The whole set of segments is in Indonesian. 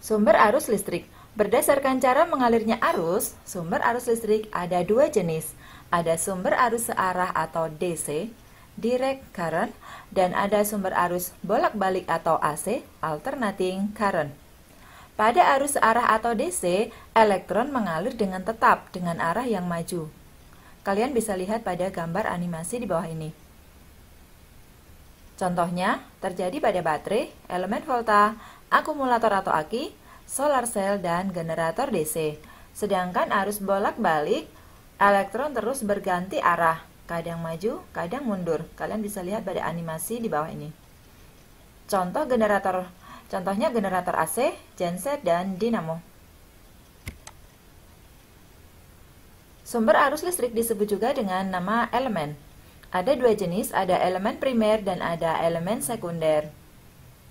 Sumber arus listrik. Berdasarkan cara mengalirnya arus, sumber arus listrik ada dua jenis. Ada sumber arus searah atau DC, direct current, dan ada sumber arus bolak-balik atau AC, alternating current. Pada arus searah atau DC, elektron mengalir dengan tetap dengan arah yang maju. Kalian bisa lihat pada gambar animasi di bawah ini. Contohnya, terjadi pada baterai, elemen volta, akumulator atau aki, solar cell, dan generator DC. Sedangkan arus bolak-balik, elektron terus berganti arah, kadang maju, kadang mundur. Kalian bisa lihat pada animasi di bawah ini. Contohnya generator AC, genset, dan dinamo. Sumber arus listrik disebut juga dengan nama elemen. Ada dua jenis, ada elemen primer dan ada elemen sekunder.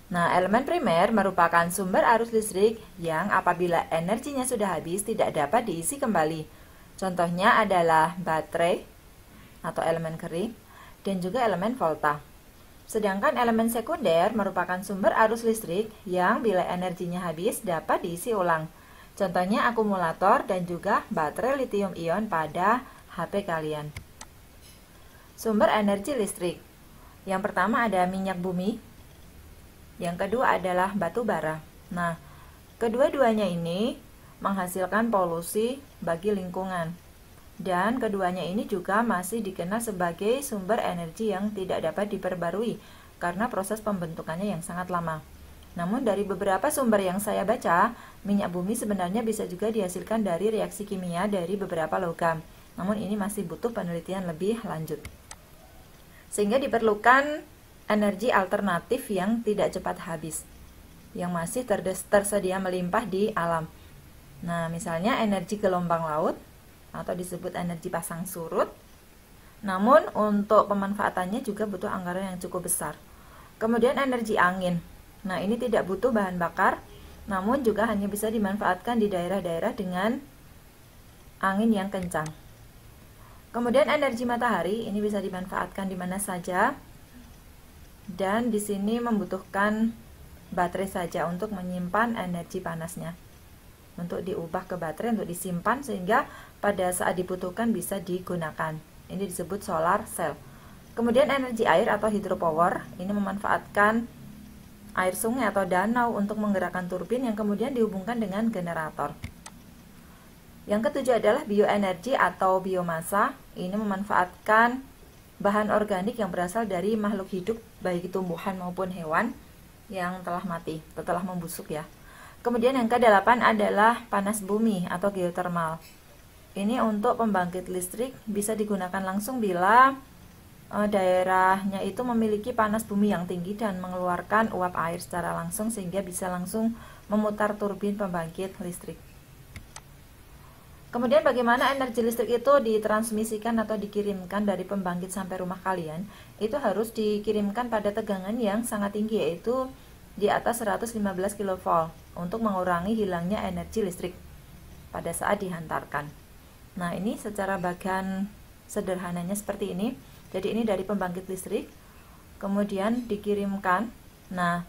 Nah, elemen primer merupakan sumber arus listrik yang apabila energinya sudah habis tidak dapat diisi kembali. Contohnya adalah baterai atau elemen kering dan juga elemen volta. Sedangkan elemen sekunder merupakan sumber arus listrik yang bila energinya habis dapat diisi ulang. Contohnya akumulator dan juga baterai lithium ion pada HP kalian. Sumber energi listrik. Yang pertama ada minyak bumi. Yang kedua adalah batu bara. Nah, kedua-duanya ini menghasilkan polusi bagi lingkungan. Dan keduanya ini juga masih dikenal sebagai sumber energi yang tidak dapat diperbarui karena proses pembentukannya yang sangat lama. Namun dari beberapa sumber yang saya baca, minyak bumi sebenarnya bisa juga dihasilkan dari reaksi kimia dari beberapa logam. Namun ini masih butuh penelitian lebih lanjut. Sehingga diperlukan energi alternatif yang tidak cepat habis, yang masih tersedia melimpah di alam. Nah, misalnya energi gelombang laut, atau disebut energi pasang surut. Namun, untuk pemanfaatannya juga butuh anggaran yang cukup besar. Kemudian energi angin. Nah, ini tidak butuh bahan bakar, namun juga hanya bisa dimanfaatkan di daerah-daerah dengan angin yang kencang. Kemudian energi matahari ini bisa dimanfaatkan di mana saja, dan di sini membutuhkan baterai saja untuk menyimpan energi panasnya, untuk diubah ke baterai untuk disimpan sehingga pada saat dibutuhkan bisa digunakan. Ini disebut solar cell. Kemudian energi air atau hydropower ini memanfaatkan air sungai atau danau untuk menggerakkan turbin yang kemudian dihubungkan dengan generator. Yang ketujuh adalah bioenergi atau biomasa. Ini memanfaatkan bahan organik yang berasal dari makhluk hidup, baik tumbuhan maupun hewan yang telah mati, telah membusuk ya. Kemudian yang ke-8 adalah panas bumi atau geothermal. Ini untuk pembangkit listrik bisa digunakan langsung bila daerahnya itu memiliki panas bumi yang tinggi dan mengeluarkan uap air secara langsung sehingga bisa langsung memutar turbin pembangkit listrik. Kemudian bagaimana energi listrik itu ditransmisikan atau dikirimkan dari pembangkit sampai rumah kalian? Itu harus dikirimkan pada tegangan yang sangat tinggi, yaitu di atas 115 kV untuk mengurangi hilangnya energi listrik pada saat dihantarkan. Nah, ini secara bagian sederhananya seperti ini. Jadi ini dari pembangkit listrik, kemudian dikirimkan. Nah,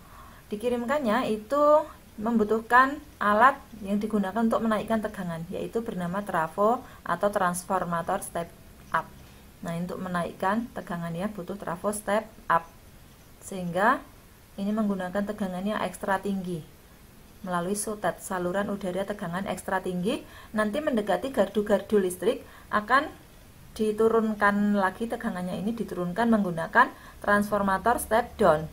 dikirimkannya itu membutuhkan alat yang digunakan untuk menaikkan tegangan, yaitu bernama trafo atau transformator step up. Nah, untuk menaikkan tegangan ya butuh trafo step up, sehingga ini menggunakan tegangan yang ekstra tinggi melalui sutet, saluran udara tegangan ekstra tinggi. Nanti mendekati gardu-gardu listrik akan diturunkan lagi tegangannya, ini diturunkan menggunakan transformator step down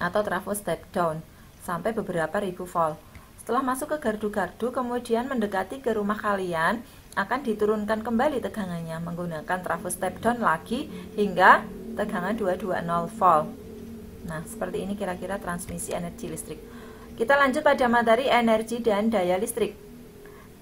atau trafo step down sampai beberapa ribu volt. Setelah masuk ke gardu-gardu, kemudian mendekati ke rumah kalian, akan diturunkan kembali tegangannya menggunakan trafo step down lagi hingga tegangan 220 volt. Nah, seperti ini kira-kira transmisi energi listrik. Kita lanjut pada materi energi dan daya listrik.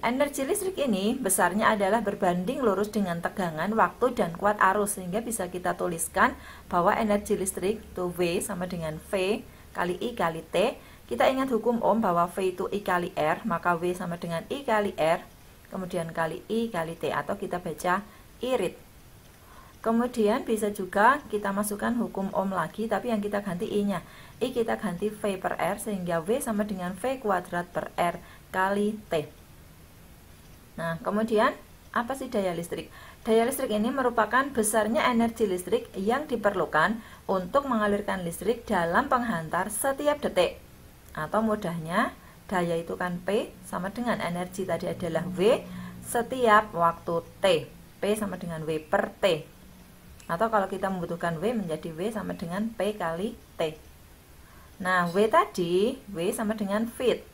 Energi listrik ini besarnya adalah berbanding lurus dengan tegangan, waktu, dan kuat arus, sehingga bisa kita tuliskan bahwa energi listrik itu V sama dengan V kali I kali T. Kita ingat hukum Ohm bahwa V itu I kali R, maka V sama dengan I kali R, kemudian kali I kali T, atau kita baca irit. Kemudian bisa juga kita masukkan hukum Ohm lagi, tapi yang kita ganti I-nya. I kita ganti V per R, sehingga V sama dengan V kuadrat per R kali T. Nah, kemudian apa sih daya listrik? Daya listrik ini merupakan besarnya energi listrik yang diperlukan untuk mengalirkan listrik dalam penghantar setiap detik. Atau mudahnya, daya itu kan P sama dengan energi tadi adalah V setiap waktu T. P sama dengan V per T. Atau kalau kita membutuhkan W menjadi W sama dengan P kali T. Nah, W tadi, W sama dengan Feet.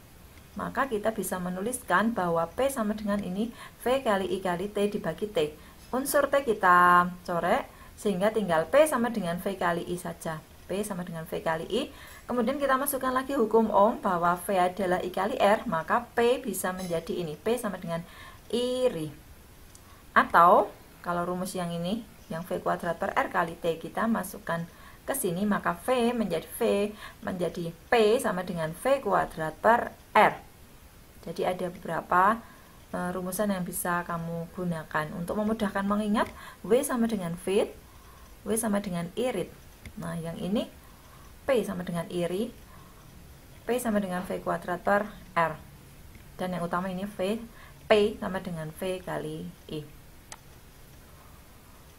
Maka kita bisa menuliskan bahwa P sama dengan ini V kali I kali T dibagi T. Unsur T kita corek, sehingga tinggal P sama dengan V kali I saja. P sama dengan V kali I. Kemudian kita masukkan lagi hukum Ohm bahwa V adalah I kali R, maka P bisa menjadi ini. P sama dengan I Ri. Atau, kalau rumus yang ini, yang V kuadrat per R kali T kita masukkan ke sini, maka V menjadi P sama dengan V kuadrat per R. Jadi ada beberapa rumusan yang bisa kamu gunakan untuk memudahkan mengingat. W sama dengan feet, W sama dengan irit. Nah, yang ini P sama dengan iri, P sama dengan V kuadrat per R. Dan yang utama ini V, P sama dengan V kali I.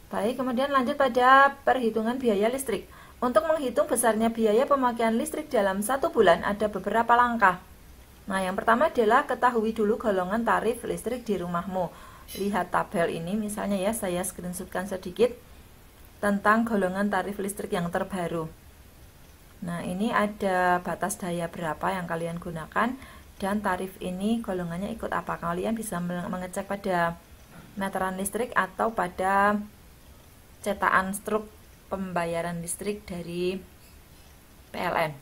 Baik, kemudian lanjut pada perhitungan biaya listrik. Untuk menghitung besarnya biaya pemakaian listrik dalam 1 bulan ada beberapa langkah. Nah, yang pertama adalah ketahui dulu golongan tarif listrik di rumahmu. Lihat tabel ini, misalnya ya, saya screenshotkan sedikit tentang golongan tarif listrik yang terbaru. Nah, ini ada batas daya berapa yang kalian gunakan, dan tarif ini golongannya ikut apa. Kalian bisa mengecek pada meteran listrik atau pada cetakan struk pembayaran listrik dari PLN.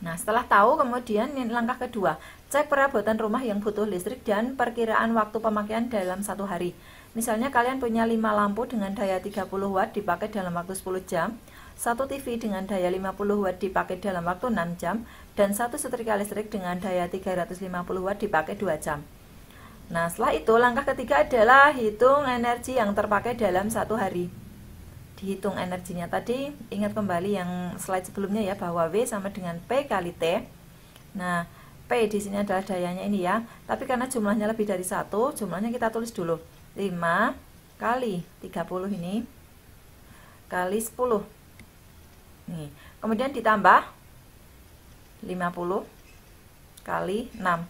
Nah, setelah tahu, kemudian langkah kedua, cek perabotan rumah yang butuh listrik dan perkiraan waktu pemakaian dalam 1 hari. Misalnya kalian punya 5 lampu dengan daya 30 watt dipakai dalam waktu 10 jam, 1 TV dengan daya 50 watt dipakai dalam waktu 6 jam, dan 1 setrika listrik dengan daya 350 watt dipakai 2 jam. Nah, setelah itu langkah ketiga adalah hitung energi yang terpakai dalam 1 hari. Dihitung energinya tadi, ingat kembali yang slide sebelumnya ya, bahwa W sama dengan P kali T. Nah, P di sini adalah dayanya ini ya, tapi karena jumlahnya lebih dari 1, jumlahnya kita tulis dulu. 5 kali 30 ini kali 10. Nih, kemudian ditambah 50 kali 6.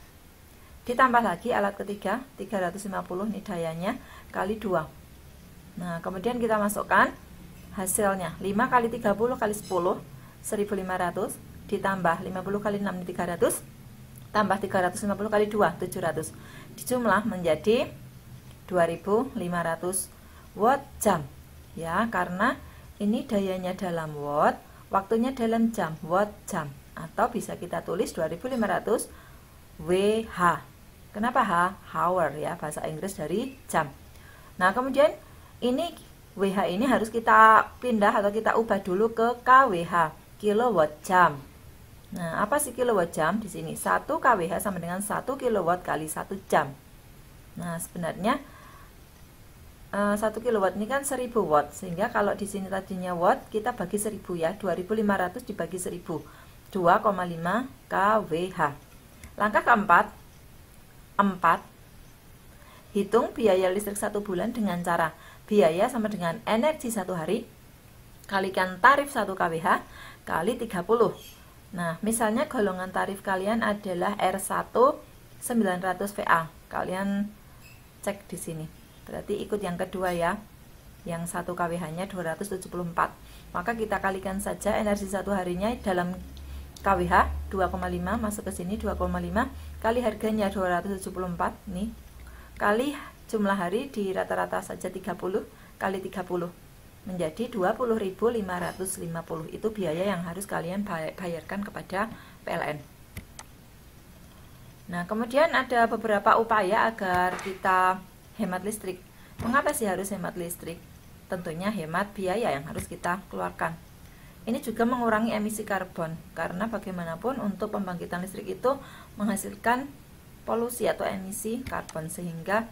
Ditambah lagi alat ketiga, 350 ini dayanya, kali 2. Nah, kemudian kita masukkan hasilnya. 5 kali 30 kali 10, 1500. Ditambah 50 kali 6 ini 300. Tambah 350 kali 2, 700. Dijumlah menjadi 2500 watt jam. Ya, karena ini dayanya dalam watt, waktunya dalam jam, watt jam. Atau bisa kita tulis 2500 WH. Kenapa H? Hour ya, bahasa Inggris dari jam. Nah, kemudian ini WH ini harus kita pindah atau kita ubah dulu ke kWh, kilowatt jam. Nah, apa sih kilowatt jam? Di sini 1 kWh sama dengan 1 kilowatt kali 1 jam. Nah, sebenarnya 1 kilowatt ini kan 1000 watt, sehingga kalau di sini tadinya watt, kita bagi 1000 ya, 2500 dibagi 1000, 2,5 kWh. Langkah keempat, 4. Hitung biaya listrik 1 bulan dengan cara biaya sama dengan energi 1 hari kalikan tarif 1 kWh kali 30. Nah, misalnya golongan tarif kalian adalah R1 900 VA. Kalian cek di sini. Berarti ikut yang kedua ya. Yang 1 kWh-nya 274. Maka kita kalikan saja energi 1 harinya dalam kWh 2,5 masuk ke sini 2,5 kali harganya 274 nih, kali jumlah hari di rata-rata saja 30 kali 30 menjadi 20.550. Itu biaya yang harus kalian bayarkan kepada PLN. Nah, kemudian ada beberapa upaya agar kita hemat listrik. Mengapa sih harus hemat listrik? Tentunya hemat biaya yang harus kita keluarkan. Ini juga mengurangi emisi karbon, karena bagaimanapun untuk pembangkitan listrik itu menghasilkan polusi atau emisi karbon, sehingga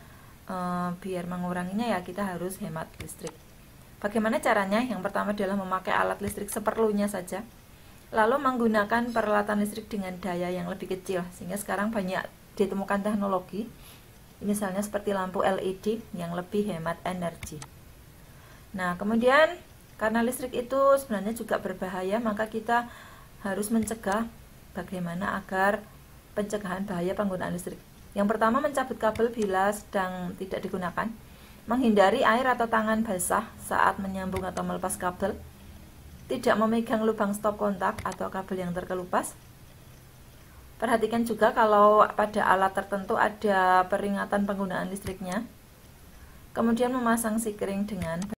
biar menguranginya ya kita harus hemat listrik. Bagaimana caranya? Yang pertama adalah memakai alat listrik seperlunya saja, lalu menggunakan peralatan listrik dengan daya yang lebih kecil, sehingga sekarang banyak ditemukan teknologi, misalnya seperti lampu LED yang lebih hemat energi. Nah, kemudian karena listrik itu sebenarnya juga berbahaya, maka kita harus mencegah bagaimana agar pencegahan bahaya penggunaan listrik. Yang pertama, mencabut kabel bila sedang tidak digunakan, menghindari air atau tangan basah saat menyambung atau melepas kabel, tidak memegang lubang stop kontak atau kabel yang terkelupas. Perhatikan juga kalau pada alat tertentu ada peringatan penggunaan listriknya. Kemudian memasang sikring dengan